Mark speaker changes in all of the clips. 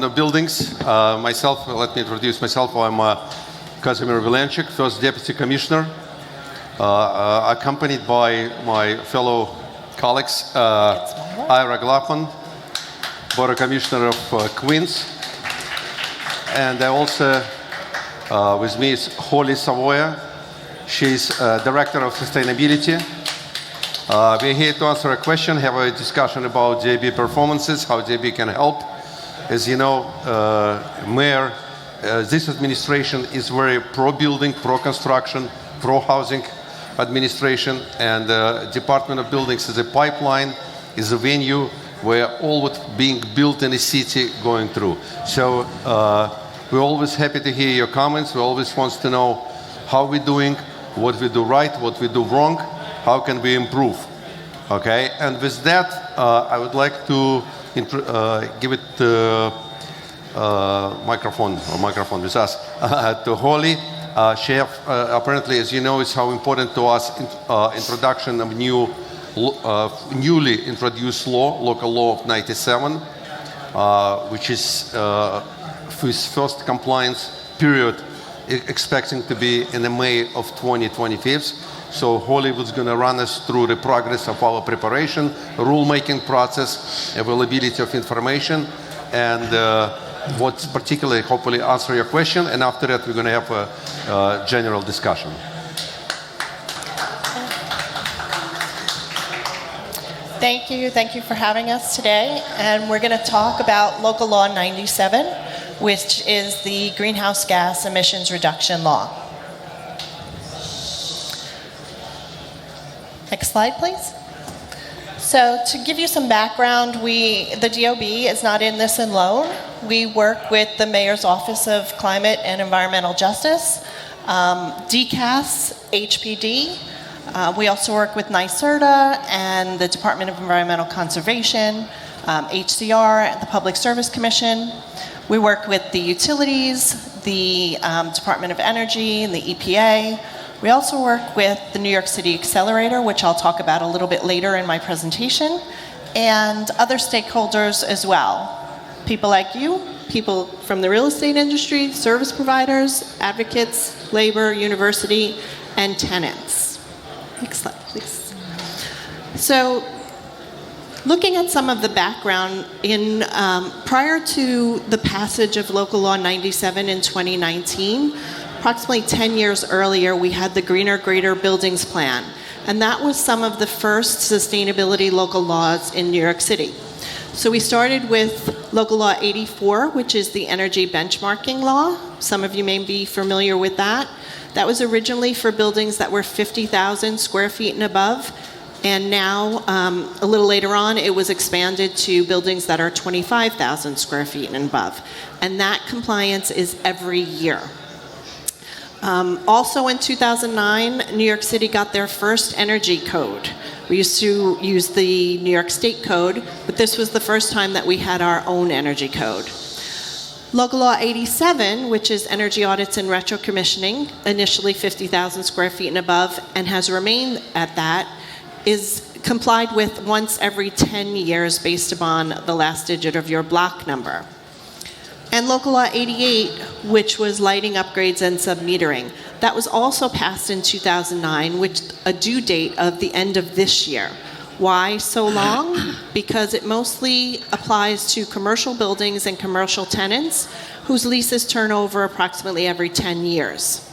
Speaker 1: The buildings. Let me introduce myself. I'm Kazimir Vilenchik, first Deputy Commissioner, accompanied by my fellow colleagues, Ira Gluckman, Borough Commissioner of Queens, and also with me is Holly Savoya. She's Director of Sustainability. We're here to answer a question, have a discussion about DOB performances, how DOB can help. As you know, Mayor, this administration is very pro-building, pro-construction, pro-housing administration, and Department of Buildings is a pipeline, is a venue where all what's being built in a city going through. So we're always happy to hear your comments. We always want to know how we're doing, what we do right, what we do wrong, how can we improve. Okay, and with that, I would like to give it microphone with us to Holly. She apparently, as you know, is how important to us introduction of newly introduced law, local law of 97, which is whose first compliance period expecting to be in the May of 2025. So Holly was going to run us through the progress of our preparation, rulemaking process, availability of information, and what's particularly hopefully answer your question. And after that, we're going to have a general discussion.
Speaker 2: Thank you for having us today. And we're going to talk about Local Law 97, which is the greenhouse gas emissions reduction law. Next slide, please. So to give you some background, the DOB is not in this alone. We work with the Mayor's Office of Climate and Environmental Justice, DCAS, HPD. We also work with NYSERDA and the Department of Environmental Conservation, HCR, the Public Service Commission. We work with the utilities, the Department of Energy, and the EPA. We also work with the New York City Accelerator, which I'll talk about a little bit later in my presentation, and other stakeholders as well. People like you, people from the real estate industry, service providers, advocates, labor, university, and tenants. Next slide, please. So, looking at some of the background, prior to the passage of Local Law 97 in 2019, approximately 10 years earlier, we had the Greener, Greater Buildings Plan, and that was some of the first sustainability local laws in New York City. So we started with Local Law 84, which is the energy benchmarking law. Some of you may be familiar with that. That was originally for buildings that were 50,000 square feet and above, and now, a little later on, it was expanded to buildings that are 25,000 square feet and above. And that compliance is every year. Also in 2009, New York City got their first energy code. We used to use the New York State Code, but this was the first time that we had our own energy code. Local Law 87, which is energy audits and retro-commissioning, initially 50,000 square feet and above, and has remained at that, is complied with once every 10 years based upon the last digit of your block number. And Local Law 88, which was lighting upgrades and submetering. That was also passed in 2009, with a due date of the end of this year. Why so long? Because it mostly applies to commercial buildings and commercial tenants whose leases turn over approximately every 10 years.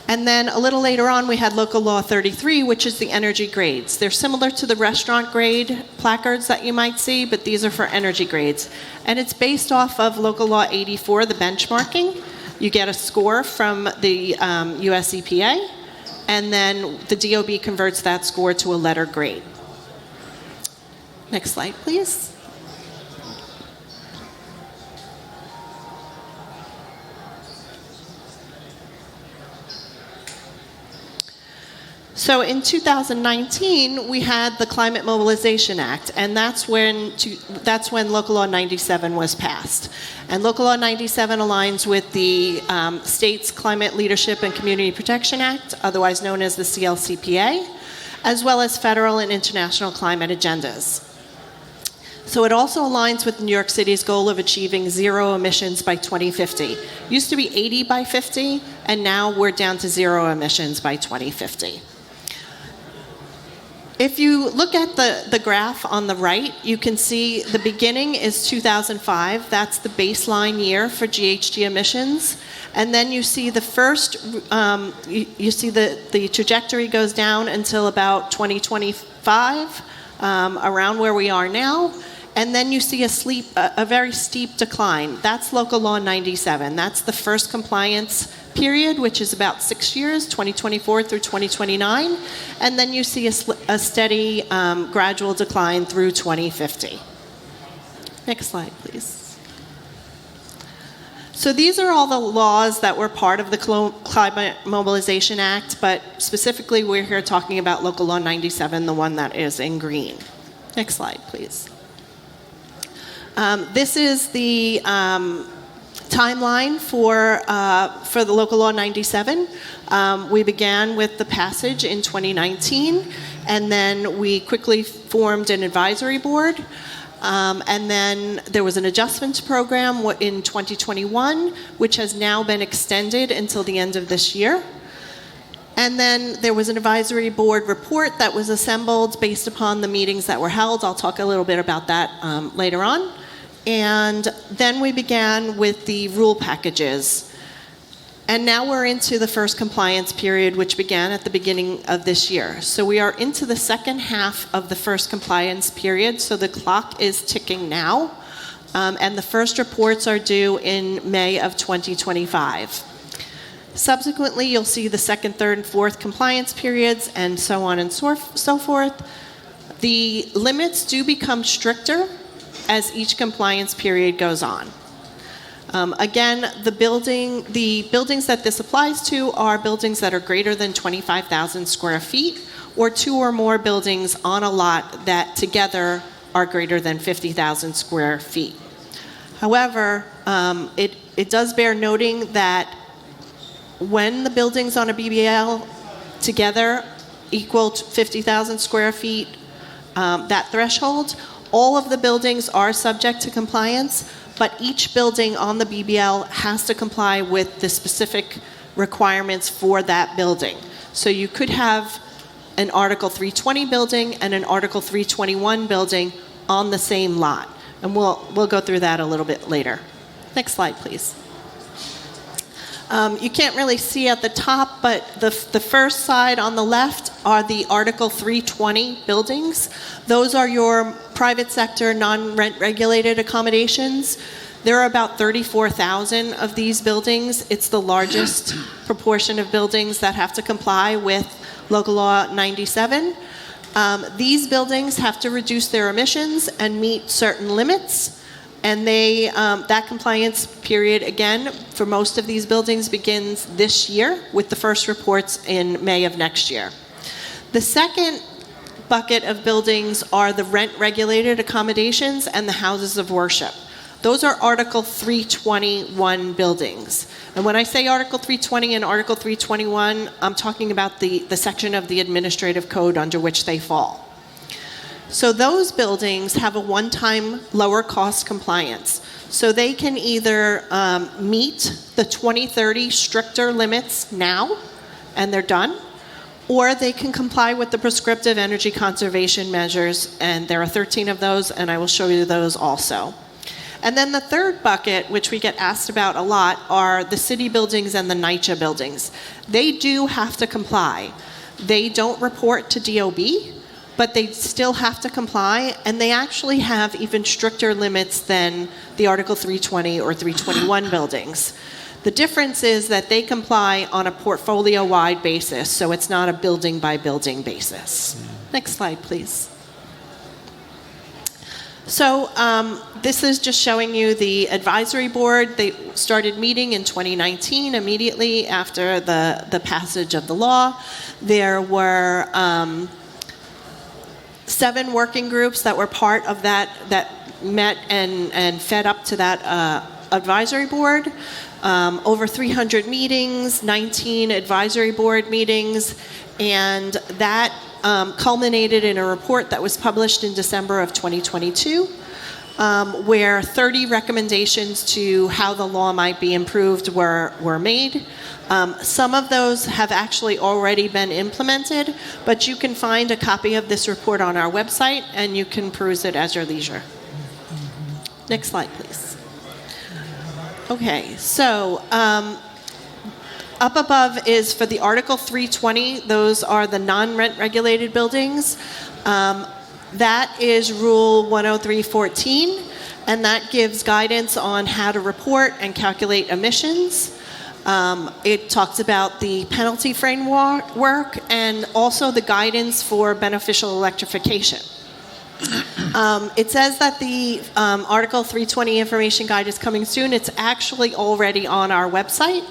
Speaker 2: And then a little later on, we had Local Law 33, which is the energy grades. They're similar to the restaurant grade placards that you might see, but these are for energy grades. And it's based off of Local Law 84, the benchmarking. You get a score from the US EPA, and then the DOB converts that score to a letter grade. Next slide, please. So in 2019, we had the Climate Mobilization Act, and that's when Local Law 97 was passed. And Local Law 97 aligns with the state's Climate Leadership and Community Protection Act, otherwise known as the CLCPA, as well as federal and international climate agendas. So it also aligns with New York City's goal of achieving zero emissions by 2050. Used to be 80 by 50, and now we're down to zero emissions by 2050. If you look at the graph on the right, you can see the beginning is 2005. That's the baseline year for GHG emissions. And then you see the first, you see the trajectory goes down until about 2025, around where we are now. And then you see a very steep decline. That's Local Law 97. That's the first compliance period, which is about 6 years, 2024 through 2029. And then you see a steady gradual decline through 2050. Next slide, please. So these are all the laws that were part of the Climate Mobilization Act, but specifically we're here talking about Local Law 97, the one that is in green. Next slide, please. This is the timeline for the Local Law 97. We began with the passage in 2019, and then we quickly formed an advisory board. And then there was an adjustments program in 2021, which has now been extended until the end of this year. And then there was an advisory board report that was assembled based upon the meetings that were held. I'll talk a little bit about that later on. And then we began with the rule packages. And now we're into the first compliance period, which began at the beginning of this year. So we are into the second half of the first compliance period, so the clock is ticking now. And the first reports are due in May of 2025. Subsequently, you'll see the second, third, and fourth compliance periods, and so on and so forth. The limits do become stricter as each compliance period goes on. Again, the buildings that this applies to are buildings that are greater than 25,000 square feet, or 2 or more buildings on a lot that together are greater than 50,000 square feet. However, it does bear noting that when the buildings on a BBL together equal 50,000 square feet, that threshold, all of the buildings are subject to compliance, but each building on the BBL has to comply with the specific requirements for that building. So you could have an Article 320 building and an Article 321 building on the same lot. And we'll go through that a little bit later. Next slide, please. You can't really see at the top, but the first side on the left are the Article 320 buildings. Those are your private sector, non-rent regulated accommodations. There are about 34,000 of these buildings. It's the largest proportion of buildings that have to comply with Local Law 97. These buildings have to reduce their emissions and meet certain limits. And that compliance period, again, for most of these buildings begins this year with the first reports in May of next year. The second bucket of buildings are the rent-regulated accommodations and the houses of worship. Those are Article 321 buildings. And when I say Article 320 and Article 321, I'm talking about the section of the administrative code under which they fall. So those buildings have a one-time lower cost compliance. So they can either meet the 2030 stricter limits now, and they're done, or they can comply with the prescriptive energy conservation measures, and there are 13 of those, and I will show you those also. And then the third bucket, which we get asked about a lot, are the city buildings and the NYCHA buildings. They do have to comply. They don't report to DOB, but they still have to comply, and they actually have even stricter limits than the Article 320 or 321 buildings. The difference is that they comply on a portfolio-wide basis, so it's not a building-by-building basis. Next slide, please. So this is just showing you the advisory board. They started meeting in 2019, immediately after the passage of the law. There were 7 working groups that were part of that met and fed up to that advisory board. Over 300 meetings, 19 advisory board meetings, and that culminated in a report that was published in December of 2022. where 30 recommendations to how the law might be improved were made. Some of those have actually already been implemented, but you can find a copy of this report on our website, and you can peruse it at your leisure. Next slide, please. Okay, so up above is for the Article 320. Those are the non-rent regulated buildings. That is Rule 103.14, and that gives guidance on how to report and calculate emissions. It talks about the penalty framework and also the guidance for beneficial electrification. It says that the Article 320 information guide is coming soon. It's actually already on our website,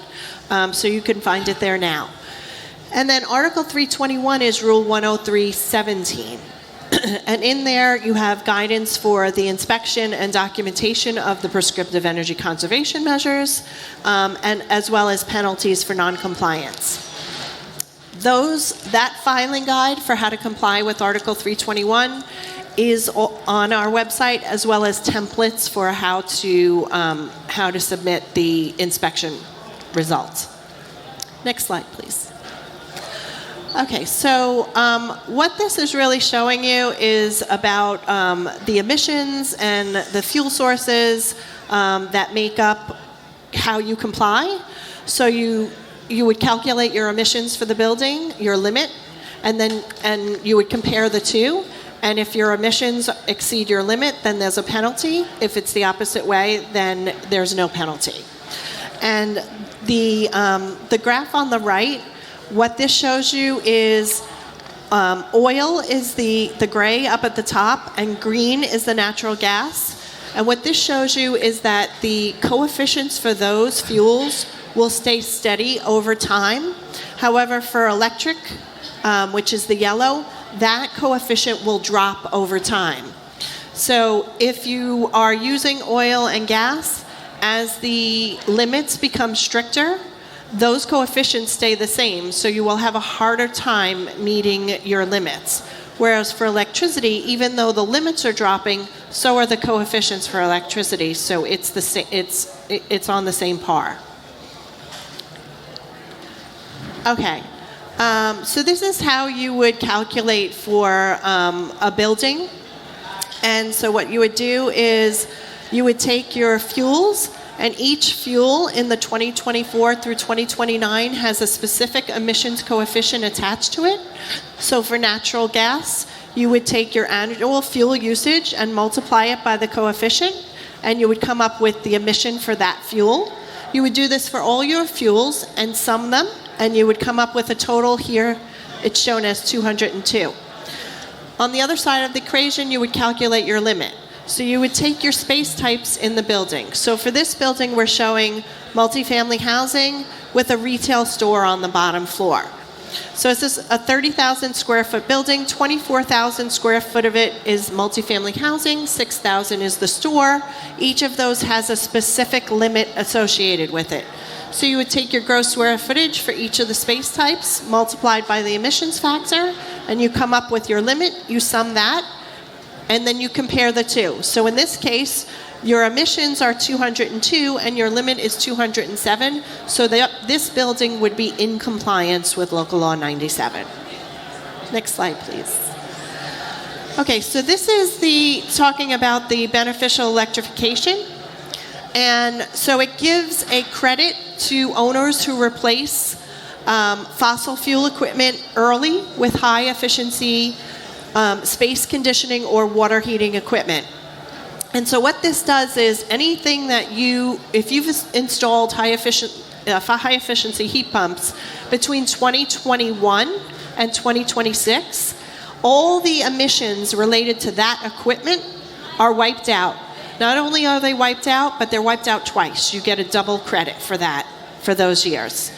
Speaker 2: so you can find it there now. And then Article 321 is Rule 103.17. And in there, you have guidance for the inspection and documentation of the prescriptive energy conservation measures, and as well as penalties for noncompliance. That filing guide for how to comply with Article 321 is on our website, as well as templates for how to submit the inspection results. Next slide, please. Okay, so what this is really showing you is about the emissions and the fuel sources that make up how you comply. So you would calculate your emissions for the building, your limit, and you would compare the two. And if your emissions exceed your limit, then there's a penalty. If it's the opposite way, then there's no penalty. And the graph on the right, what this shows you is oil is the gray up at the top, and green is the natural gas. And what this shows you is that the coefficients for those fuels will stay steady over time. However, for electric, which is the yellow, that coefficient will drop over time. So if you are using oil and gas, as the limits become stricter, those coefficients stay the same, so you will have a harder time meeting your limits. Whereas for electricity, even though the limits are dropping, so are the coefficients for electricity, so it's on the same par. Okay, so this is how you would calculate for a building. And so what you would do is you would take your fuels, and each fuel in the 2024 through 2029 has a specific emissions coefficient attached to it. So for natural gas, you would take your annual fuel usage and multiply it by the coefficient, and you would come up with the emission for that fuel. You would do this for all your fuels and sum them, and you would come up with a total here. It's shown as 202. On the other side of the equation, you would calculate your limit. So you would take your space types in the building. So for this building, we're showing multifamily housing with a retail store on the bottom floor. So this is a 30,000 square foot building. 24,000 square foot of it is multifamily housing. 6,000 is the store. Each of those has a specific limit associated with it. So you would take your gross square footage for each of the space types multiplied by the emissions factor, and you come up with your limit. You sum that, and then you compare the two. So in this case, your emissions are 202 and your limit is 207. So this building would be in compliance with Local Law 97. Next slide, please. Okay, so this is talking about the beneficial electrification. And so it gives a credit to owners who replace fossil fuel equipment early with high efficiency space conditioning or water heating equipment. And so what this does is anything that if you've installed high efficiency heat pumps between 2021 and 2026, all the emissions related to that equipment are wiped out. Not only are they wiped out, but they're wiped out twice. You get a double credit for that, for those years.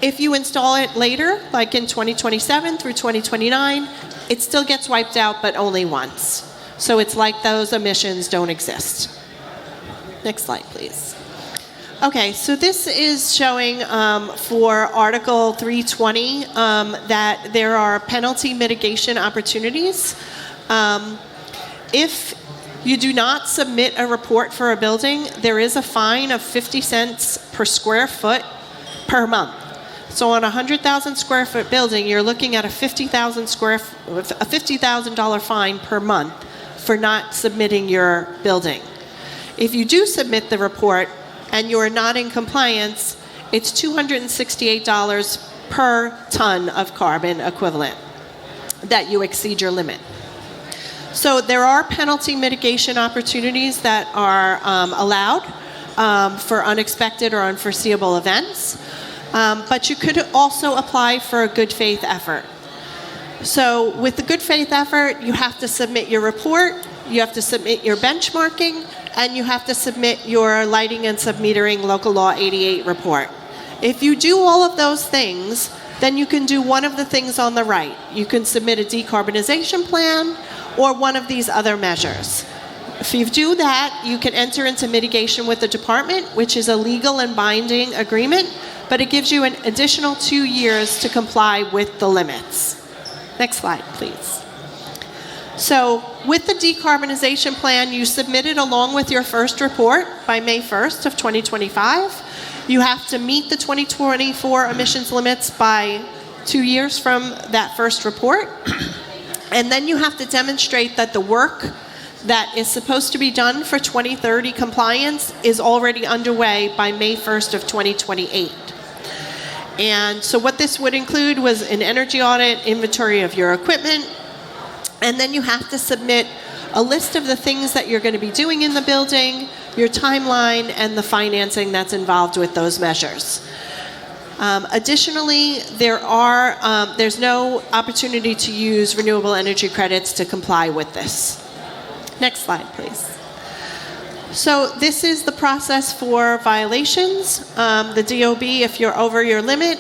Speaker 2: If you install it later, like in 2027 through 2029, it still gets wiped out, but only once. So it's like those emissions don't exist. Next slide, please. Okay, so this is showing for Article 320 that there are penalty mitigation opportunities. If
Speaker 3: you do not submit a report for a building, there is a fine of 50 cents per square foot per month. So on a 100,000 square foot building, you're looking at a $50,000 fine per month for not submitting your building. If you do submit the report and you are not in compliance, it's $268 per ton of carbon equivalent that you exceed your limit. So there are penalty mitigation opportunities that are allowed for unexpected or unforeseeable events, but you could also apply for a good faith effort. So with the good faith effort, you have to submit your report, you have to submit your benchmarking, and you have to submit your lighting and submetering local law 88 report. If you do all of those things, then you can do one of the things on the right. You can submit a decarbonization plan or one of these other measures. If you do that, you can enter into mitigation with the department, which is a legal and binding agreement, but it gives you an additional 2 years to comply with the limits. Next slide, please. So with the decarbonization plan, you submit it along with your first report by May 1st of 2025. You have to meet the 2024 emissions limits by 2 years from that first report. And then you have to demonstrate that the work that is supposed to be done for 2030 compliance is already underway by May 1st of 2028. And so what this would include was an energy audit, inventory of your equipment, and then you have to submit a list of the things that you're going to be doing in the building, your timeline, and the financing that's involved with those measures. Additionally, there's no opportunity to use renewable energy credits to comply with this. Next slide, please. So this is the process for violations. The DOB, if you're over your limit,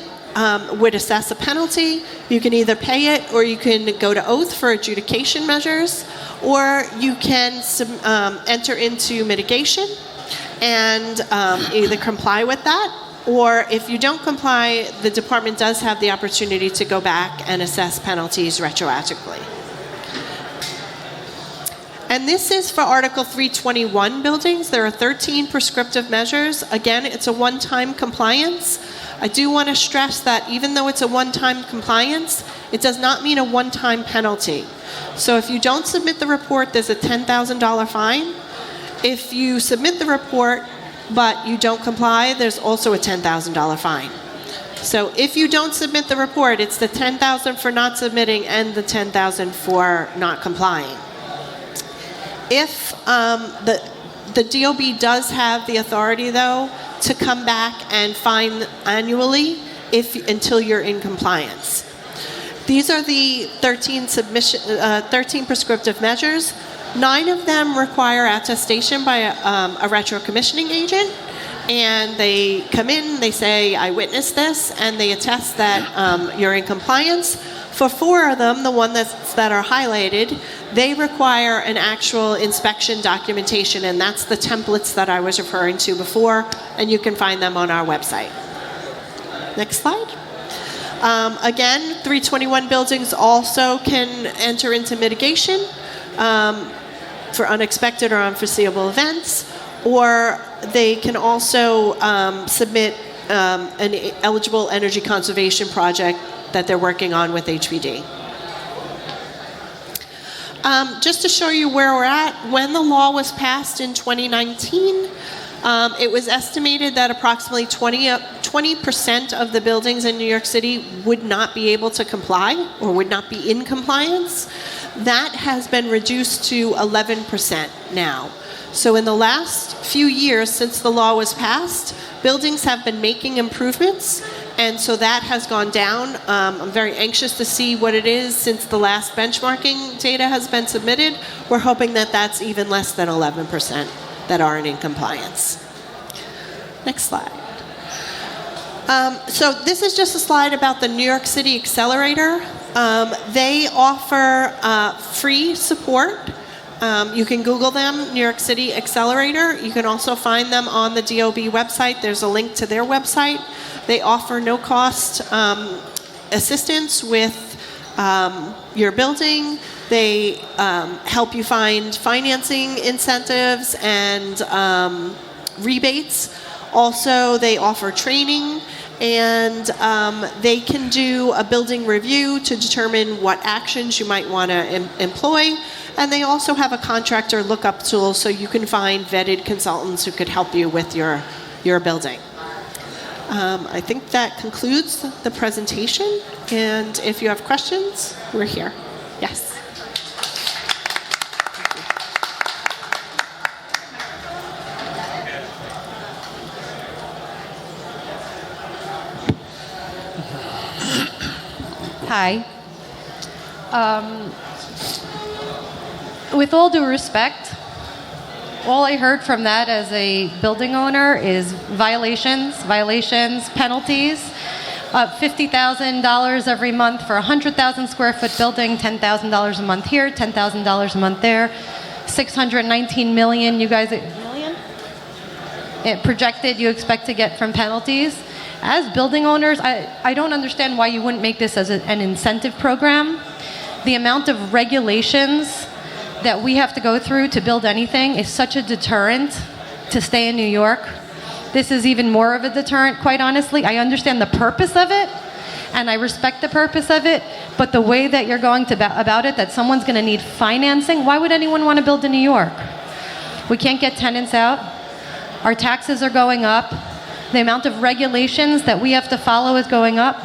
Speaker 3: would assess a penalty. You can either pay it or you can go to oath for adjudication measures, or you can enter into mitigation and either comply with that, or if you don't comply, the department does have the opportunity to go back and assess penalties retroactively. And this is for Article 321 buildings. There are 13 prescriptive measures. Again, it's a one-time compliance. I do want to stress that even though it's a one-time compliance, it does not mean a one-time penalty. So if you don't submit the report, there's a $10,000 fine. If you submit the report but you don't comply, there's also a $10,000 fine. So if you don't submit the report, it's the $10,000 for not submitting and the $10,000 for not complying. If the DOB does have the authority, though, to come back and fine annually until you're in compliance. These are the 13 prescriptive measures. 9 of them require attestation by a retro commissioning agent, and they come in, they say, I witnessed this, and they attest that you're in compliance. For 4 of them, the ones that are highlighted, they require an actual inspection documentation, and that's the templates that I was referring to before, and you can find them on our website. Next slide. Again, 321 buildings also can enter into mitigation for unexpected or unforeseeable events, or they can also submit an eligible energy conservation project that they're working on with HPD. Just to show you where we're at, when the law was passed in 2019, it was estimated that approximately 20% of the buildings in New York City would not be able to comply or would not be in compliance. That has been reduced to 11% now. So in the last few years since the law was passed, buildings have been making improvements, and so that has gone down. I'm very anxious to see what it is since the last benchmarking data has been submitted. We're hoping that that's even less than 11% that aren't in compliance. Next slide. So this is just a slide about the New York City Accelerator. They offer free support. You can Google them, New York City Accelerator. You can also find them on the DOB website. There's a link to their website. They offer no-cost assistance with your building. They help you find financing incentives and rebates. Also, they offer training, and they can do a building review to determine what actions you might want to employ. And they also have a contractor lookup tool so you can find vetted consultants who could help you with your building. I think that concludes the presentation. And if you have questions, we're here. Yes.
Speaker 4: Hi. With all due respect, all I heard from that as a building owner is violations, penalties. $50,000 every month for a 100,000 square foot building, $10,000 a month here, $10,000 a month there, $619 million. You guys, million? It projected you expect to get from penalties. As building owners, I don't understand why you wouldn't make this as an incentive program. The amount of regulations that we have to go through to build anything is such a deterrent to stay in New York. This is even more of a deterrent, quite honestly. I understand the purpose of it, and I respect the purpose of it, but the way that you're going about it, that someone's going to need financing, why would anyone want to build in New York? We can't get tenants out. Our taxes are going up. The amount of regulations that we have to follow is going up.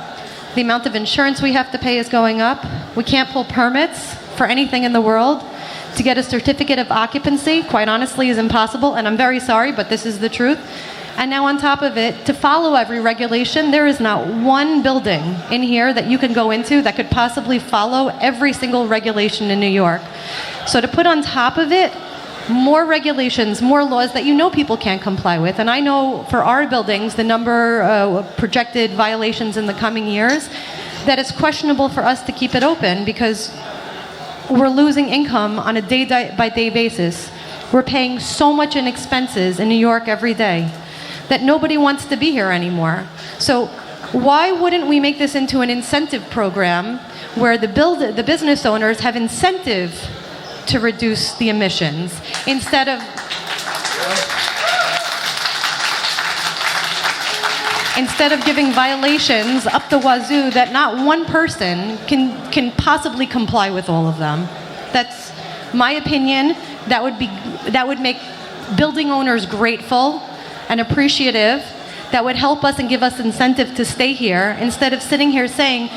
Speaker 4: The amount of insurance we have to pay is going up. We can't pull permits for anything in the world. To get a certificate of occupancy, quite honestly, is impossible, and I'm very sorry, but this is the truth. And now on top of it, to follow every regulation, there is not one building in here that you can go into that could possibly follow every single regulation in New York. So to put on top of it, more regulations, more laws that you know people can't comply with. And I know for our buildings, the number of projected violations in the coming years, that it's questionable for us to keep it open because we're losing income on a day-by-day basis. We're paying so much in expenses in New York every day that nobody wants to be here anymore. So why wouldn't we make this into an incentive program where the business owners have incentive to reduce the emissions instead of giving violations up the wazoo that not one person can possibly comply with all of them. That's my opinion. That would make building owners grateful and appreciative. That would help us and give us incentive to stay here instead of sitting here saying,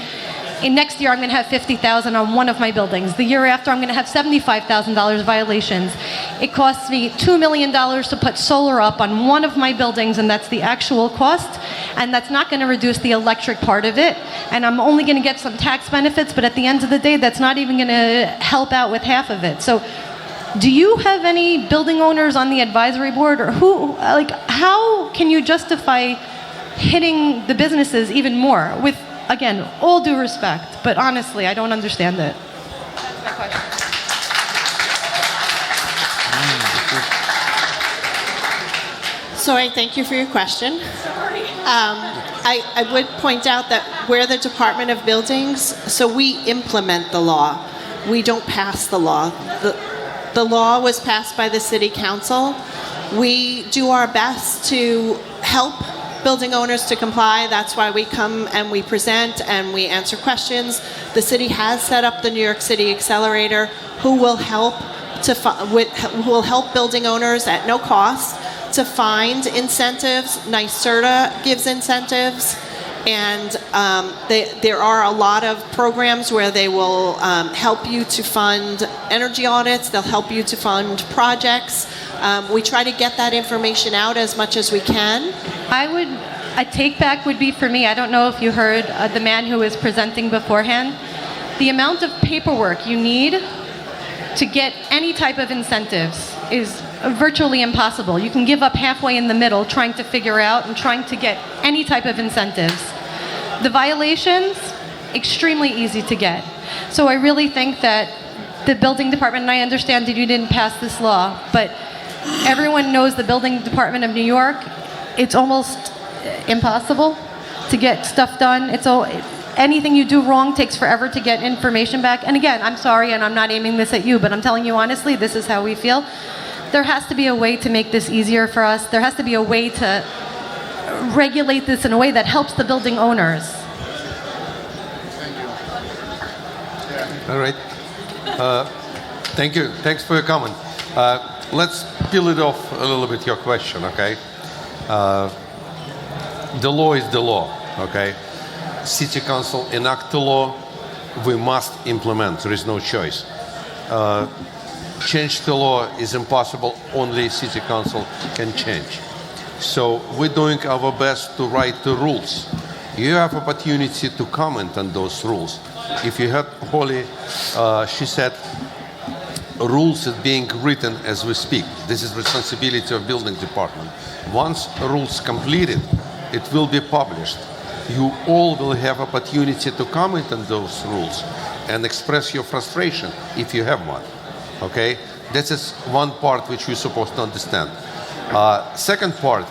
Speaker 4: next year I'm going to have $50,000 on one of my buildings. The year after I'm going to have $75,000 violations. It costs me $2 million to put solar up on one of my buildings, and that's the actual cost. And that's not going to reduce the electric part of it. And I'm only going to get some tax benefits, but at the end of the day, that's not even going to help out with half of it. So do you have any building owners on the advisory board, or how can you justify hitting the businesses even more with, again, all due respect, but honestly, I don't understand it. That's my question.
Speaker 3: So I thank you for your question. I would point out that we're the Department of Buildings, so we implement the law. We don't pass the law. The law was passed by the City Council. We do our best to help building owners to comply. That's why we come and we present and we answer questions. The city has set up the New York City Accelerator, who will help building owners at no cost to find incentives. NYSERDA gives incentives, and there are a lot of programs where they will help you to fund energy audits. They'll help you to fund projects. We try to get that information out as much as we can.
Speaker 4: A take back would be for me, I don't know if you heard the man who was presenting beforehand, the amount of paperwork you need to get any type of incentives is virtually impossible. You can give up halfway in the middle trying to figure out and trying to get any type of incentives. The violations, extremely easy to get. So I really think that the building department, and I understand that you didn't pass this law, but everyone knows the building department of New York, it's almost impossible to get stuff done. anything you do wrong takes forever to get information back. And again, I'm sorry, and I'm not aiming this at you, but I'm telling you honestly, this is how we feel. There has to be a way to make this easier for us. There has to be a way to regulate this in a way that helps the building owners.
Speaker 1: All right. Thank you. Thanks for your comment. Let's peel it off a little bit, your question, okay? The law is the law, okay? City Council enact the law, we must implement, there is no choice. Change the law is impossible, only City Council can change. So we're doing our best to write the rules. You have opportunity to comment on those rules. If you heard Holly, she said, rules are being written as we speak. This is responsibility of building department. Once rules completed, it will be published. You all will have opportunity to comment on those rules and express your frustration if you have one. Okay? This is one part which you're supposed to understand. Second part,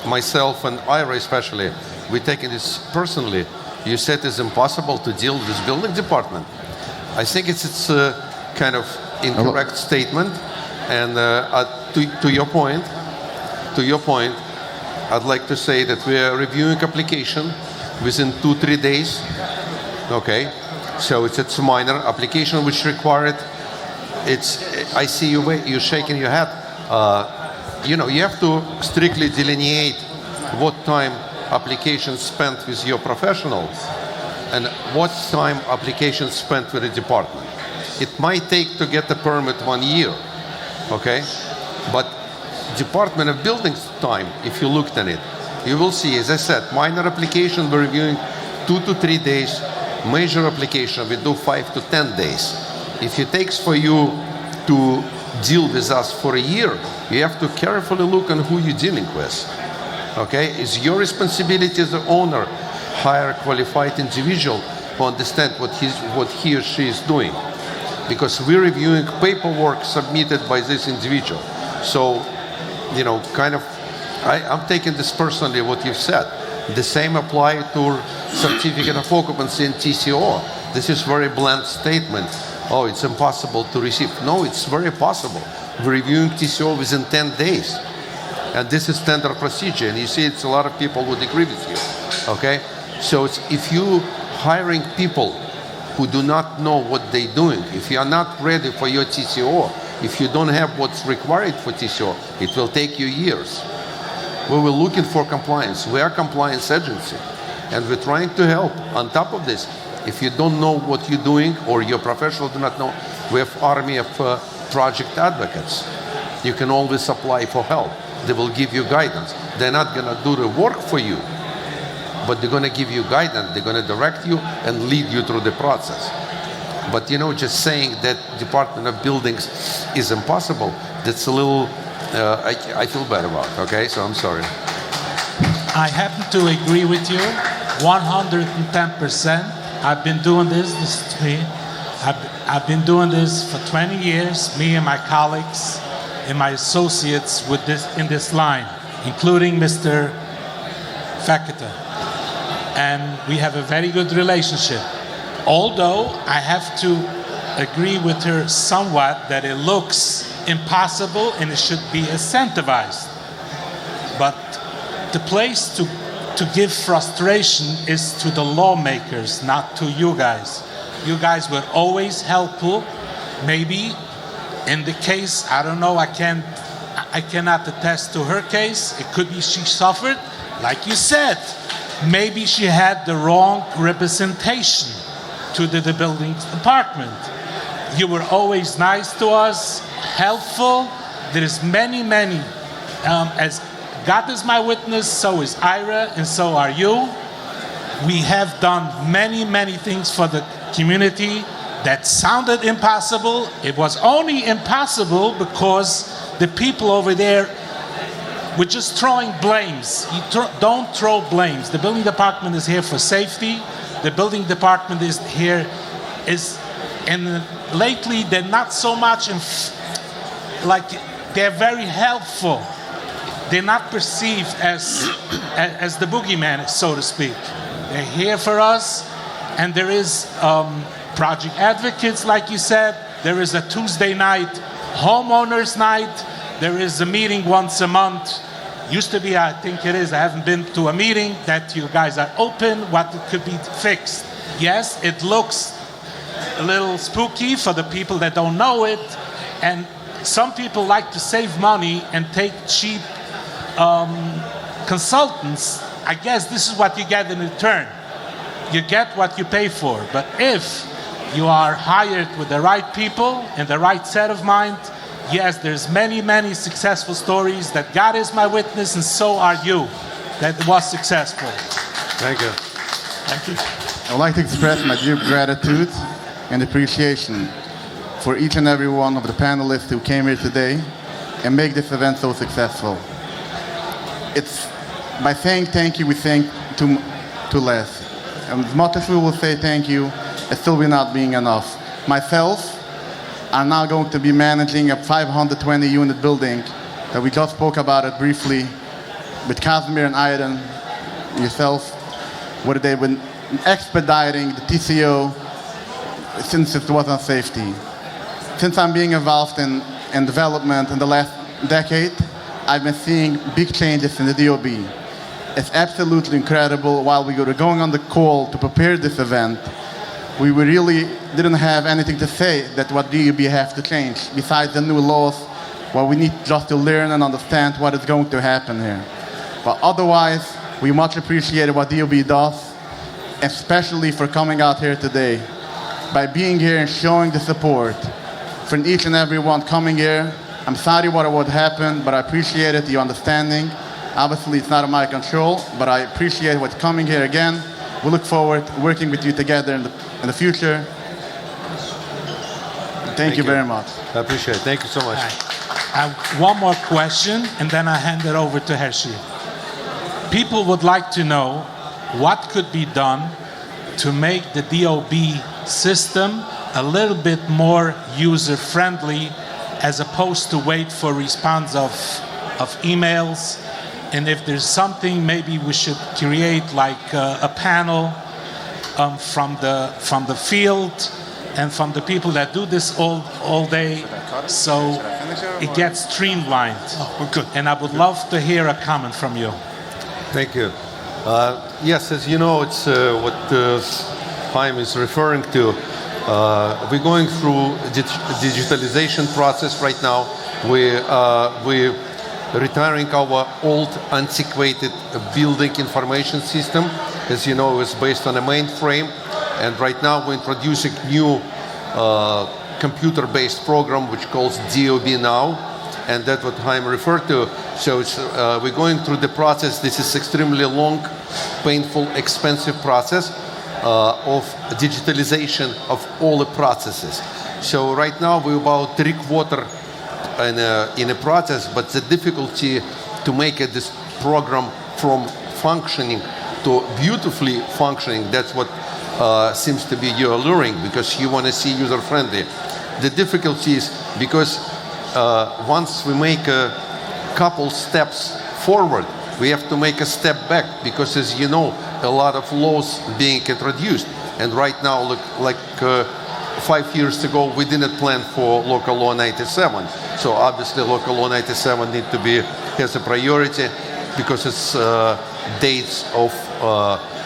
Speaker 1: myself and Ira especially, we're taking this personally. You said it's impossible to deal with this building department. I think it's a kind of incorrect statement. And to your point, I'd like to say that we are reviewing application within 2-3 days. Okay, so it's a minor application which required. I see you're shaking your head. You know, you have to strictly delineate what time applications spent with your professionals and what time applications spent with the department. It might take to get the permit 1 year, okay? But Department of Buildings time, if you looked at it, you will see, as I said, minor application we're reviewing 2 to 3 days, major application we do 5 to 10 days. If it takes for you to deal with us for a year, you have to carefully look on who you're dealing with. Okay? It's your responsibility as the owner, hire a qualified individual who understands what he or she is doing. Because we're reviewing paperwork submitted by this individual. So, you know, kind of, I'm taking this personally, what you've said. The same apply to certificate of occupancy and TCO. This is very blunt statement. Oh, it's impossible to receive. No, it's very possible. We're reviewing TCO within 10 days. And this is standard procedure. And you see, it's a lot of people would agree with you. Okay? So if you hiring people who do not know what they're doing, if you are not ready for your TCO, if you don't have what's required for TCO, it will take you years. We were looking for compliance. We are a compliance agency. And we're trying to help. On top of this, if you don't know what you're doing or your professional do not know, we have army of project advocates. You can always apply for help. They will give you guidance. They're not going to do the work for you, but they're going to give you guidance. They're going to direct you and lead you through the process. But you know, just saying that Department of Buildings is impossible, that's a little, I feel bad about, okay? So I'm sorry.
Speaker 5: I happen to agree with you 110%. I've been doing this is me. I've been doing this for 20 years, me and my colleagues and my associates with this in this line, including Mr. Faketa. And we have a very good relationship. Although I have to agree with her somewhat that it looks impossible and it should be incentivized. But the place to give frustration is to the lawmakers, not to you guys. You guys were always helpful. Maybe in the case, I don't know, I cannot attest to her case. It could be she suffered, like you said. Maybe she had the wrong representation to the building department. You were always nice to us, helpful. There is many, as God is my witness, so is Ira, and so are you. We have done many things for the community that sounded impossible. It was only impossible because the people over there were just throwing blames. Don't throw blames. The building department is here for safety. The building department is here, and lately they're not so much, they're very helpful. They're not perceived as the boogeyman, so to speak. They're here for us. And there is project advocates, like you said. There is a Tuesday night homeowners night. There is a meeting once a month. Used to be, I think it is, I haven't been to a meeting that you guys are open, what could be fixed. Yes, it looks a little spooky for the people that don't know it. And some people like to save money and take cheap consultants. I guess this is what you get in return. You get what you pay for. But if you are hired with the right people and the right set of mind, yes, there's many, many successful stories that God is my witness, and so are you, that was successful.
Speaker 1: Thank you.
Speaker 5: Thank you.
Speaker 6: I would like to express my deep gratitude and appreciation for each and every one of the panelists who came here today and make this event so successful. It's by saying thank you, we thank too less. And as much as we will say thank you, it still will not being enough. Myself, I'm now going to be managing a 520 unit building that we just spoke about it briefly with Kazimir and Ira, yourself, where they've been expediting the TCO since it was on safety. Since I'm being involved in development in the last decade, I've been seeing big changes in the DOB. It's absolutely incredible. While we were going on the call to prepare this event, we really didn't have anything to say that what DOB has to change, besides the new laws, what we need just to learn and understand what is going to happen here. But otherwise, we much appreciate what DOB does, especially for coming out here today. By being here and showing the support for each and every one coming here. I'm sorry what would happen, but I appreciate it, your understanding. Obviously, it's not in my control, but I appreciate what's coming here again. We look forward to working with you together in the future. Thank you very much.
Speaker 1: I appreciate it. Thank you so much.
Speaker 5: I have one more question, and then I hand it over to Hershey. People would like to know what could be done to make the DOB system a little bit more user-friendly, as opposed to wait for response of emails. And if there's something, maybe we should create like a panel from the field and from the people that do this all day, so it gets streamlined.
Speaker 1: Oh, good.
Speaker 5: And I would love to hear a comment from you.
Speaker 1: Thank you. Yes, as you know, it's what Chaim is referring to. We're going through digitalization process right now. We're retiring our old antiquated building information system. As you know, it's based on a mainframe, and right now we're introducing new computer-based program which calls DOB Now, and that's what Chaim referred to. So it's, we're going through the process. This is extremely long, painful, expensive process of digitalization of all the processes. So right now we're about 3/4 in a process, but the difficulty to make this program from functioning to beautifully functioning, that's what seems to be your alluring, because you want to see user-friendly. The difficulty is because once we make a couple steps forward, we have to make a step back, because as you know, a lot of laws being introduced. And right now, look, like 5 years ago, we didn't plan for local law 97. So obviously local law 97 need to be has a priority, because it's dates of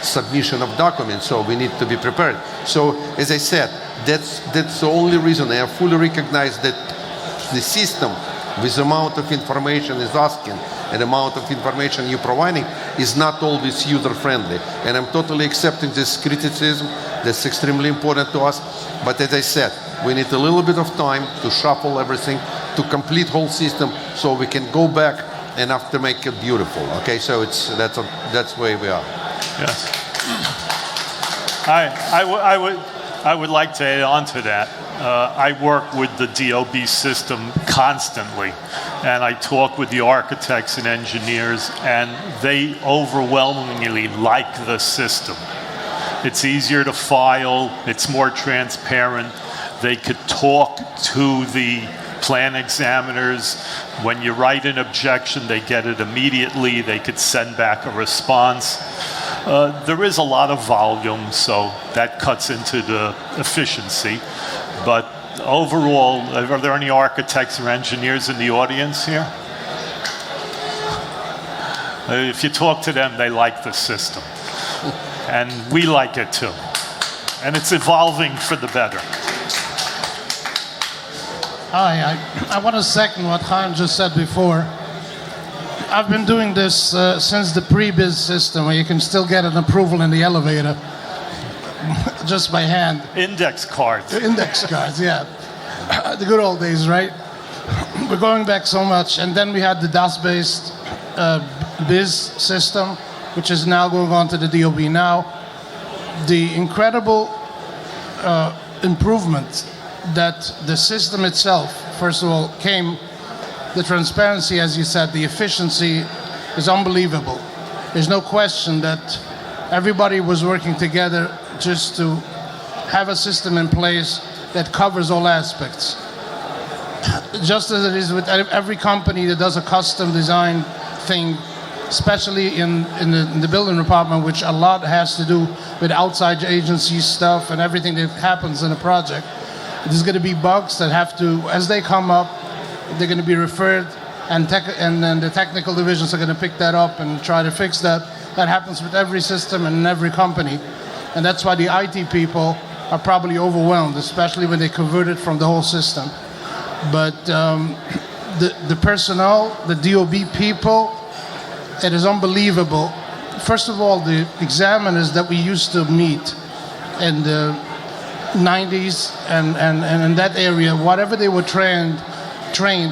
Speaker 1: submission of documents, so we need to be prepared. So as I said, that's the only reason I fully recognize that the system, with the amount of information is asking and the amount of information you're providing, is not always user-friendly. And I'm totally accepting this criticism. That's extremely important to us. But as I said, we need a little bit of time to shuffle everything, to complete whole system, so we can go back and after make it beautiful. Okay, so that's where we are.
Speaker 7: Yes. I would like to add on to that. I work with the DOB system constantly, and I talk with the architects and engineers, and they overwhelmingly like the system. It's easier to file, it's more transparent. They could talk to the plan examiners. When you write an objection, they get it immediately. They could send back a response. There is a lot of volume, so that cuts into the efficiency. But overall, are there any architects or engineers in the audience here? If you talk to them, they like the system. And we like it too. And it's evolving for the better.
Speaker 8: Hi, I want to second what Chaim just said before. I've been doing this since the pre-biz system, where you can still get an approval in the elevator, just by hand.
Speaker 7: Index cards.
Speaker 8: Index cards, yeah. The good old days, right? We're going back so much. And then we had the DOS-based biz system, which is now going on to the DOB now. The incredible improvement that the system itself, first of all, came, the transparency, as you said, the efficiency is unbelievable. There's no question that everybody was working together just to have a system in place that covers all aspects. Just as it is with every company that does a custom design thing, especially in the building department, which a lot has to do with outside agency stuff and everything that happens in a project. There's going to be bugs that have to, as they come up, they're going to be referred, and then the technical divisions are going to pick that up and try to fix that. That happens with every system and in every company. And that's why the IT people are probably overwhelmed, especially when they convert it from the whole system. But the personnel, the DOB people, it is unbelievable. First of all, the examiners that we used to meet in the 90s and in that area, whatever they were trained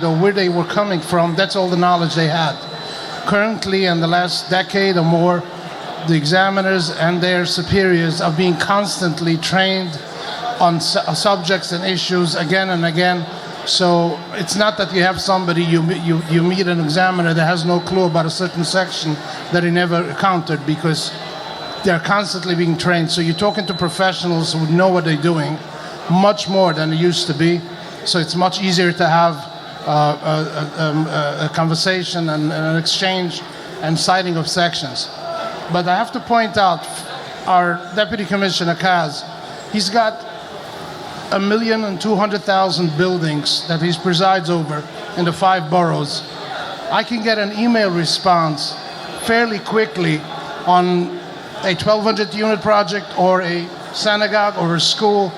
Speaker 8: or where they were coming from, that's all the knowledge they had. Currently, in the last decade or more, the examiners and their superiors are being constantly trained on subjects and issues again and again. So it's not that you have somebody, you meet an examiner that has no clue about a certain section that he never encountered, because they're constantly being trained. So you're talking to professionals who know what they're doing, much more than it used to be. So it's much easier to have a conversation and an exchange and citing of sections. But I have to point out, our Deputy Commissioner Kaz, he's got 1,200,000 buildings that he presides over in the 5 boroughs. I can get an email response fairly quickly on a 1,200 unit project or a synagogue or a school.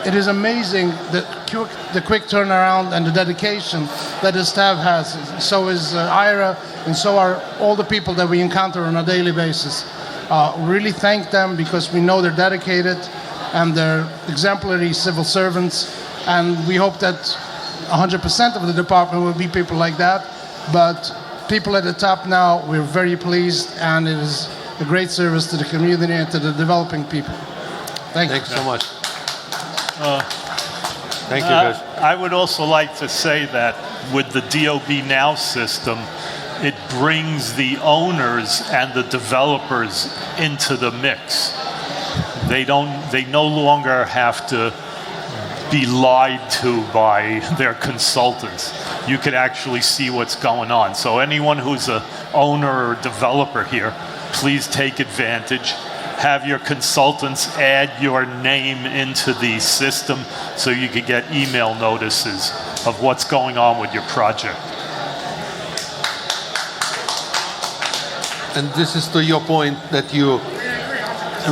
Speaker 8: It is amazing the quick turnaround and the dedication that the staff has. So is Ira, and so are all the people that we encounter on a daily basis. Really thank them, because we know they're dedicated and they're exemplary civil servants, and we hope that 100% of the department will be people like that. But people at the top now, we're very pleased, and it is a great service to the community and to the developing people. Thank you.
Speaker 1: Thanks so much. Thank you, guys.
Speaker 7: I would also like to say that with the DOB Now system, it brings the owners and the developers into the mix. They no longer have to be lied to by their consultants. You could actually see what's going on. So anyone who's an owner or developer here, please take advantage. Have your consultants add your name into the system so you can get email notices of what's going on with your project.
Speaker 1: And this is to your point that you,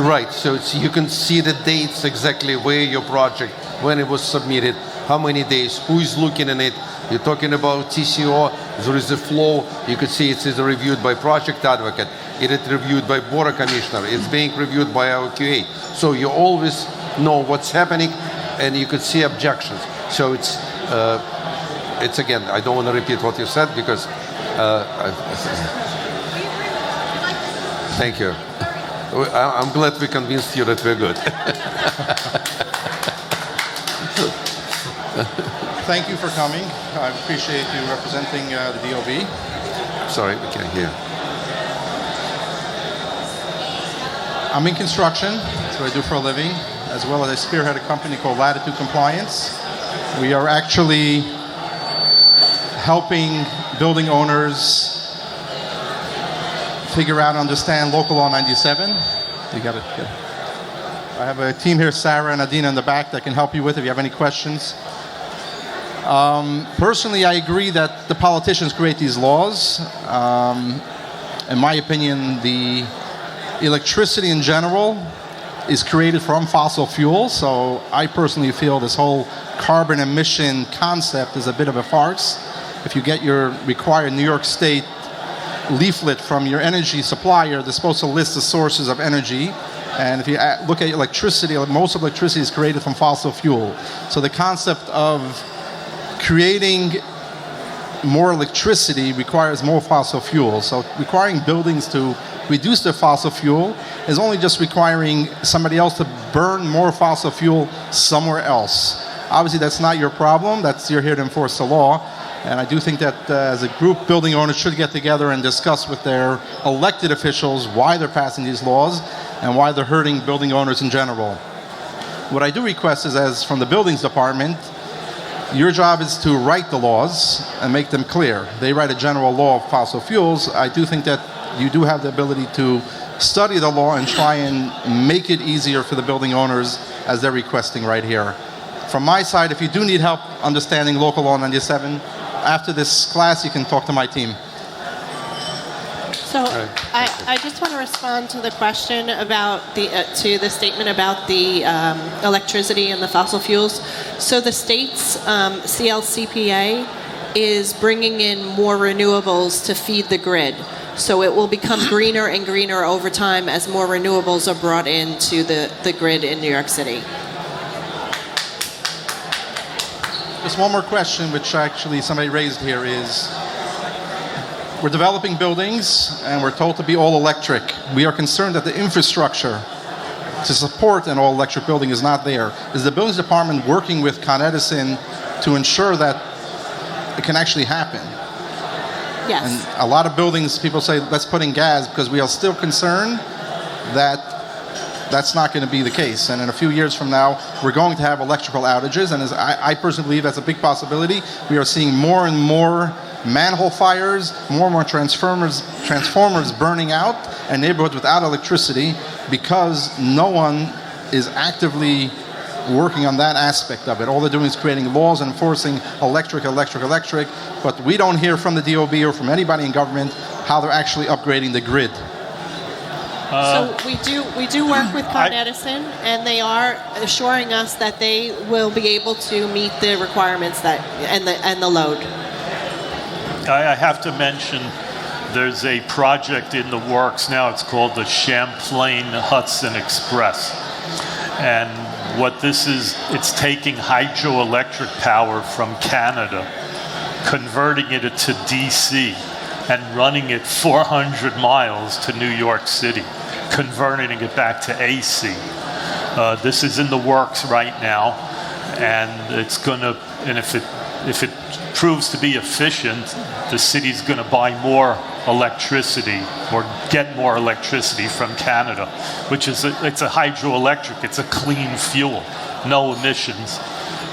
Speaker 1: right, so you can see the dates exactly where your project, when it was submitted, how many days, who is looking at it. You're talking about TCO, there is a flow. You can see it is reviewed by project advocate. It is reviewed by Borough Commissioner. It's being reviewed by our QA. So you always know what's happening, and you can see objections. So it's again, I don't want to repeat what you said, because thank you. I'm glad we convinced you that we're good.
Speaker 9: Thank you for coming. I appreciate you representing the DOB.
Speaker 1: Sorry, we can't hear.
Speaker 9: I'm in construction, that's what I do for a living, as well as I spearhead a company called Latitude Compliance. We are actually helping building owners figure out and understand local law 97. You got it. Good. I have a team here, Sarah and Adina in the back, that can help you with if you have any questions. Personally, I agree that the politicians create these laws. In my opinion, the electricity in general is created from fossil fuels, so I personally feel this whole carbon emission concept is a bit of a farce. If you get your required New York State leaflet from your energy supplier, they're supposed to list the sources of energy. And if you look at electricity, most of electricity is created from fossil fuel. So the concept of creating more electricity requires more fossil fuel. So requiring buildings to reduce their fossil fuel is only just requiring somebody else to burn more fossil fuel somewhere else. Obviously, that's not your problem. You're here to enforce the law. And I do think that as a group, building owners should get together and discuss with their elected officials why they're passing these laws and why they're hurting building owners in general. What I do request is, as from the buildings department, your job is to write the laws and make them clear. They write a general law of fossil fuels. I do think that you do have the ability to study the law and try and make it easier for the building owners as they're requesting right here. From my side, if you do need help understanding local law 97, after this class, you can talk to my team.
Speaker 3: So I just want to respond to the question about to the statement about the electricity and the fossil fuels. So the state's CLCPA is bringing in more renewables to feed the grid. So it will become greener and greener over time as more renewables are brought into the grid in New York City.
Speaker 9: Just one more question, which actually somebody raised here, is we're developing buildings and we're told to be all electric. We are concerned that the infrastructure to support an all electric building is not there. Is the buildings department working with Con Edison to ensure that it can actually happen?
Speaker 3: Yes.
Speaker 9: And a lot of buildings, people say, let's put in gas, because we are still concerned that that's not going to be the case. And in a few years from now, we're going to have electrical outages. And as I personally believe that's a big possibility. We are seeing more and more manhole fires, more and more transformers burning out, and neighborhoods without electricity because no one is actively working on that aspect of it. All they're doing is creating laws and enforcing electric, but we don't hear from the DOB or from anybody in government how they're actually upgrading the grid.
Speaker 3: So we do work with Con Edison, and they are assuring us that they will be able to meet the requirements and the load.
Speaker 7: I have to mention there's a project in the works now. It's called the Champlain Hudson Express. And what this is, it's taking hydroelectric power from Canada, converting it to DC, and running it 400 miles to New York City, converting it back to AC. This is in the works right now, and it's gonna, and if it proves to be efficient, the city's gonna buy more electricity or get more electricity from Canada, which is it's a hydroelectric, it's a clean fuel, no emissions,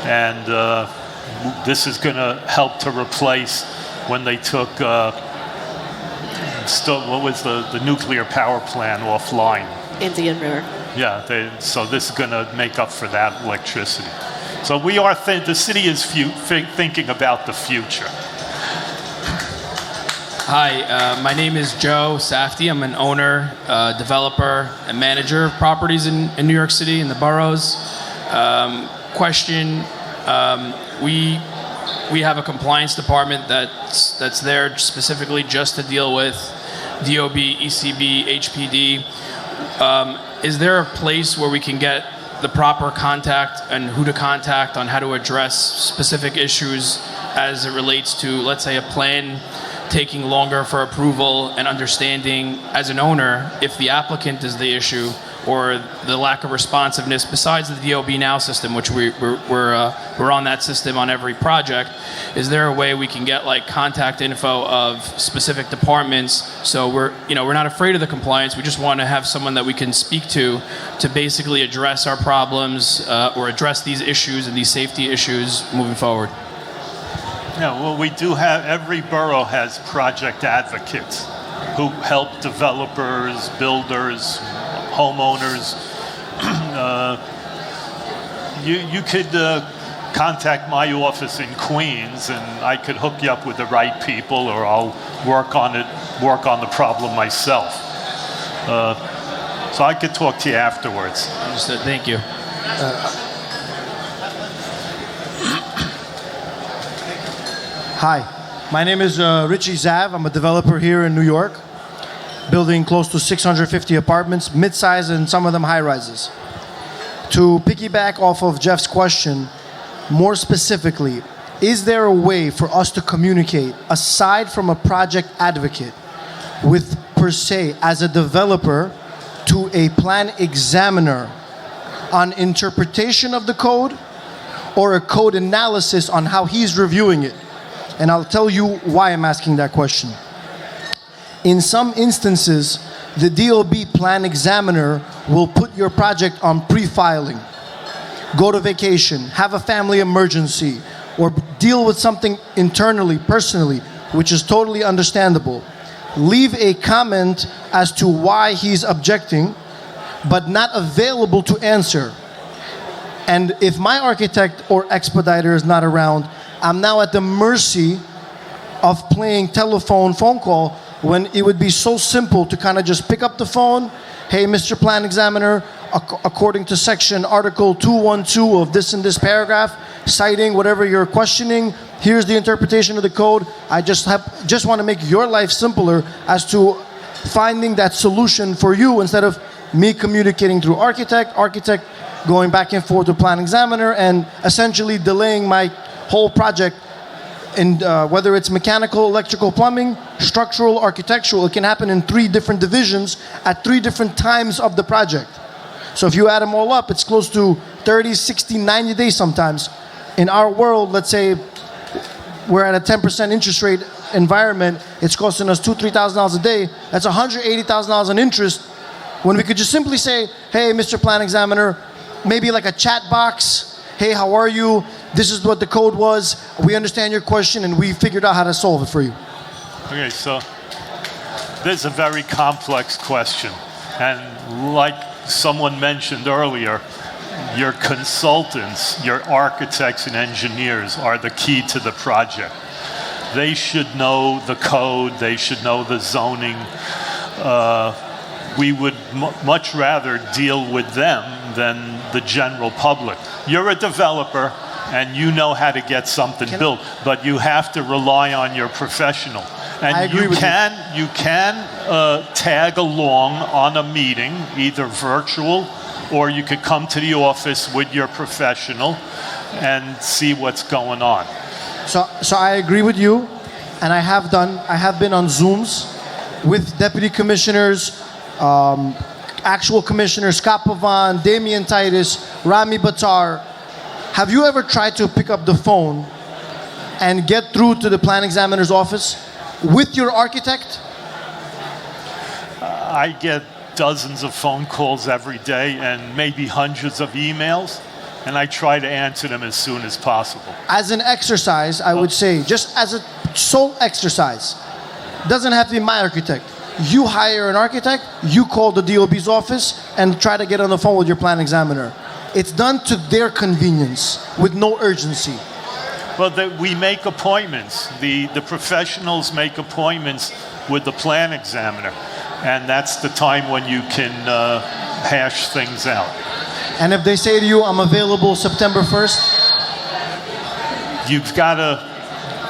Speaker 7: and this is gonna help to replace when they took what was the nuclear power plant offline?
Speaker 3: Indian River.
Speaker 7: Yeah, so this is going to make up for that electricity. So we are the city is thinking about the future.
Speaker 10: Hi, my name is Joe Safdie. I'm an owner, developer, and manager of properties in New York City in the boroughs. Question: we have a compliance department that's there specifically just to deal with DOB, ECB, HPD. Is there a place where we can get the proper contact and who to contact on how to address specific issues as it relates to, let's say, a plan taking longer for approval, and understanding as an owner if the applicant is the issue or the lack of responsiveness, besides the DOB Now system, which we're on that system on every project? Is there a way we can get like contact info of specific departments, so we're not afraid of the compliance? We just want to have someone that we can speak to basically address our problems or address these issues and these safety issues moving forward.
Speaker 7: Yeah, well, we do have, every borough has project advocates. who help developers, builders, homeowners. You could contact my office in Queens, and I could hook you up with the right people, or I'll work on the problem myself. So I could talk to you afterwards.
Speaker 10: Understood. Thank you.
Speaker 11: Hi, my name is Richie Zav. I'm a developer here in New York, building close to 650 apartments, mid-size and some of them high-rises. To piggyback off of Jeff's question, more specifically, is there a way for us to communicate, aside from a project advocate, with per se, as a developer, to a plan examiner on interpretation of the code or a code analysis on how he's reviewing it? And I'll tell you why I'm asking that question. In some instances, the DOB plan examiner will put your project on pre-filing, go to vacation, have a family emergency, or deal with something internally, personally, which is totally understandable. Leave a comment as to why he's objecting, but not available to answer. And if my architect or expediter is not around, I'm now at the mercy of playing phone call, when it would be so simple to kind of just pick up the phone. Hey, Mr. Plan Examiner, according to section article 212 of this and this paragraph, citing whatever you're questioning, here's the interpretation of the code. I just want to make your life simpler as to finding that solution for you, instead of me communicating through architect going back and forth to Plan Examiner, and essentially delaying my whole project. And whether it's mechanical, electrical, plumbing, structural, architectural, it can happen in 3 different divisions at 3 different times of the project. So if you add them all up, it's close to 30, 60, 90 days sometimes. In our world, let's say we're at a 10% interest rate environment, it's costing us $2,000, $3,000 a day. That's $180,000 in interest, when we could just simply say, hey, Mr. Plan Examiner, maybe like a chat box. Hey, how are you? This is what the code was. We understand your question, and we figured out how to solve it for you.
Speaker 7: Okay, so this is a very complex question. And like someone mentioned earlier, your consultants, your architects and engineers are the key to the project. They should know the code. They should know the zoning. We would much rather deal with them than the general public. You're a developer, and you know how to get something built, but you have to rely on your professional. And
Speaker 11: I agree with you.
Speaker 7: You can tag along on a meeting, either virtual, or you could come to the office with your professional and see what's going on.
Speaker 11: So I agree with you, and I have been on Zooms with deputy commissioners, actual commissioners, Scott Pavan, Damian Titus, Rami Batar. Have you ever tried to pick up the phone and get through to the plan examiner's office with your architect?
Speaker 7: I get dozens of phone calls every day and maybe hundreds of emails, and I try to answer them as soon as possible.
Speaker 11: As an exercise, I would say, just as a sole exercise, doesn't have to be my architect. You hire an architect, you call the DOB's office and try to get on the phone with your plan examiner. It's done to their convenience with no urgency.
Speaker 7: Well, we make appointments. The professionals make appointments with the plan examiner, and that's the time when you can hash things out.
Speaker 11: And if they say to you, I'm available September 1st?
Speaker 7: You've got to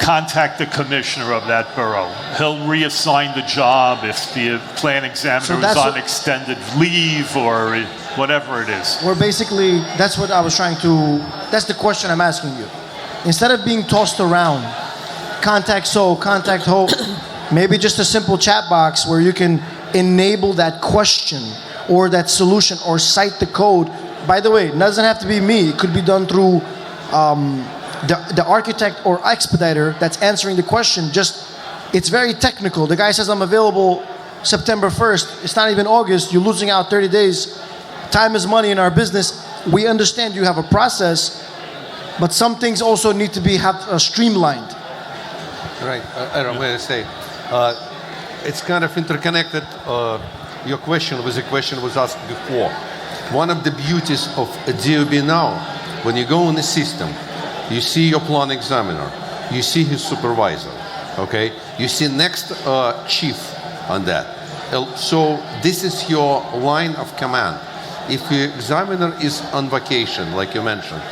Speaker 7: contact the commissioner of that borough. He'll reassign the job if the plan examiner is on extended leave or whatever it is.
Speaker 11: Or basically, that's what I was that's the question I'm asking you. Instead of being tossed around, contact so, contact ho, maybe just a simple chat box where you can enable that question or that solution or cite the code. By the way, it doesn't have to be me. It could be done through the architect or expediter that's answering the question. It's very technical. The guy says, I'm available September 1st. It's not even August. You're losing out 30 days. Time is money in our business. We understand you have a process, but some things also need to be streamlined.
Speaker 1: Right. I'm going to say, it's kind of interconnected. Your question was a question was asked before. One of the beauties of a DOB now, when you go in the system, you see your plan examiner, you see his supervisor, okay? You see next chief on that. So this is your line of command. If the examiner is on vacation, like you mentioned,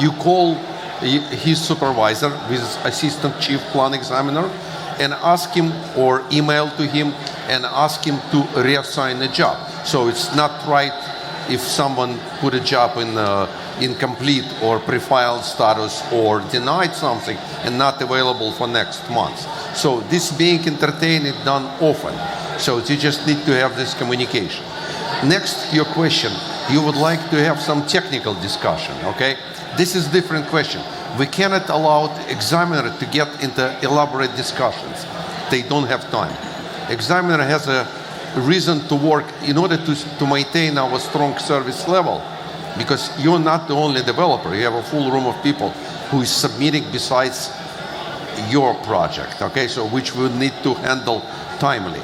Speaker 1: you call his supervisor, his assistant chief plan examiner, and ask him, or email to him and ask him to reassign a job. So it's not right if someone put a job in incomplete or pre-filed status or denied something and not available for next month. So this being entertained is done often. So you just need to have this communication. Next, your question, you would like to have some technical discussion, okay? This is different question. We cannot allow the examiner to get into elaborate discussions. They don't have time. Examiner has a reason to work in order to maintain our strong service level, because you're not the only developer. You have a full room of people who is submitting besides your project, okay? So which we need to handle timely.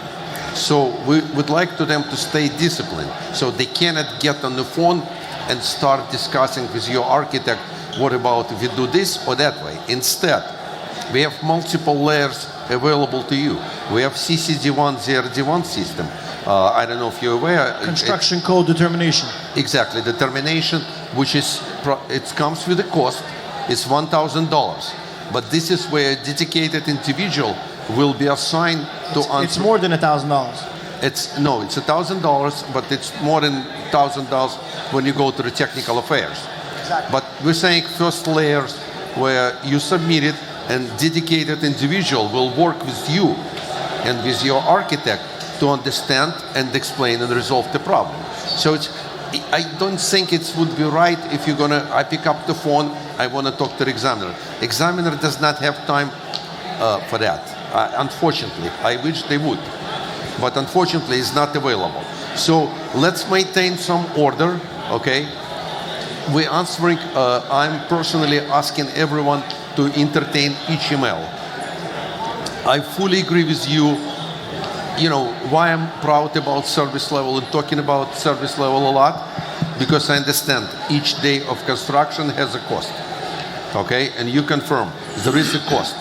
Speaker 1: So we would like to them to stay disciplined, so they cannot get on the phone and start discussing with your architect, what about if you do this or that way? Instead, we have multiple layers available to you. We have CCD1, ZRD1 system. I don't know if you're aware.
Speaker 11: Construction code determination.
Speaker 1: Exactly, determination, which is, it comes with a cost. It's $1,000. But this is where a dedicated individual will be assigned to answer.
Speaker 11: It's more than $1,000.
Speaker 1: It's $1,000, but it's more than $1,000 when you go to the technical affairs.
Speaker 11: Exactly.
Speaker 1: But we're saying first layers where you submit it, and dedicated individual will work with you and with your architect to understand and explain and resolve the problem. So I don't think it would be right if you're gonna, I pick up the phone, I want to talk to the examiner. Examiner does not have time for that. Unfortunately, I wish they would, but unfortunately it's not available. So let's maintain some order, okay? We're answering, I'm personally asking everyone to entertain each email. I fully agree with you. You know, why I'm proud about service level and talking about service level a lot, because I understand each day of construction has a cost, okay? And you confirm there is a cost.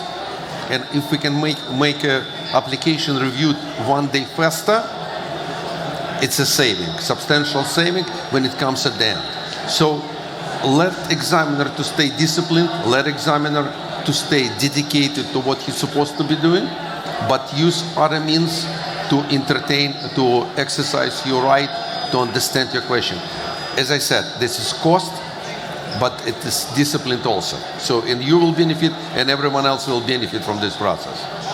Speaker 1: And if we can make a application reviewed 1 day faster, it's a saving, substantial saving when it comes at the end. So let examiner to stay disciplined, let examiner to stay dedicated to what he's supposed to be doing, but use other means to entertain, to exercise your right to understand your question. As I said, this is cost, but it is disciplined also. So, and you will benefit, and everyone else will benefit from this process.